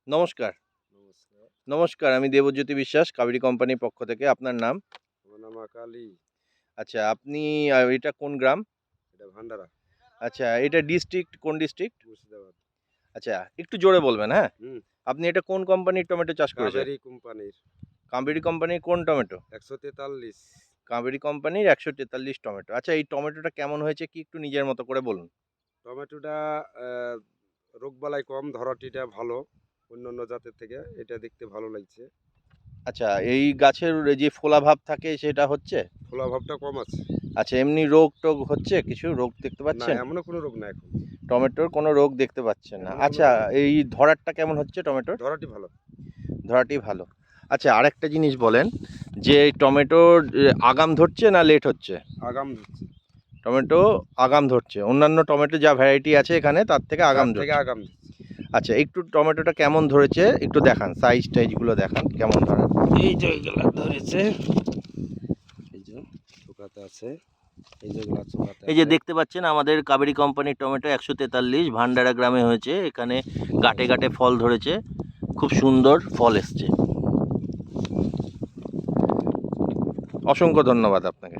নমস্কার, নমস্কার। নমস্কার। আমি দেবজ্যোতি বিশ্বাস, কাবেরী কোম্পানির পক্ষ থেকে। আপনার নাম? আমার নাম আকালি। আচ্ছা, আপনি এটা কোন গ্রাম? এটা ভান্ডারা, আচ্ছা, এটা ডিস্ট্রিক্ট কোন ডিস্ট্রিক্ট? মুর্শিদাবাদ। আচ্ছা, একটু জোরে বলবেন, হ্যাঁ? হুম, আপনি এটা কোন কোম্পানির টমেটো চাষ করেছেন? কাবেরী কোম্পানির কাবেরী কোম্পানির কোন টমেটো? ১৪৩। কাবেরী কোম্পানির ১৪৩ টমেটো। আচ্ছা, এই টমেটোটা কেমন হয়েছে কি একটু নিজের মতো করে বলুন? টমেটোটা রোগবালাই কম, ধরাটিটা ভালো। অন্যান্য জাতের থেকে এটা দেখতে ভালো লাগছে। আচ্ছা, এই গাছের যে ফোলা ভাব থাকে সেটা হচ্ছে? ফোলা ভাবটা কম আছে। আচ্ছা, এমনি রোগ-টোগ হচ্ছে? কিছু রোগ দেখতে না, পাচ্ছেন? এমনও কোনো রোগ না এখন। টমেটোর কোনো রোগ দেখতে পাচ্ছেন না। এখনো কোনো আচ্ছা, রোগ নেই। এই ধরাটা কেমন হচ্ছে টমেটোর? ধরাটি ভালো। ধরাটি ভালো। আচ্ছা, আরেকটা জিনিস বলেন যে টমেটোর আগাম ধরছে না লেট হচ্ছে? আগাম ধরছে। টমেটো আগাম ধরছে। অন্যান্য টমেটো যা ভ্যারাইটি আছে এখানে তার থেকে আগাম তার থেকে ধরছে। আগাম ধরছে। আচ্ছা, একটু টমেটোটা কেমন ধরেছে একটু দেখান। সাইজ-টাইজগুলো দেখান কেমন ধরা? এই যে এগুলা ধরেছে। এই যে চোকাতে আছে। এই যেগুলা চোকাতে এই যে আছে। দেখতে পাচ্ছেন আমাদের কাবেরী কোম্পানির টমেটো ১৪৩ ভান্ডারা গ্রামে হয়েছে। এখানে গাঁটে, গাঁটে ফল ধরেছে। খুব সুন্দর ফল এসছে। অসংখ্য ধন্যবাদ আপনাকে।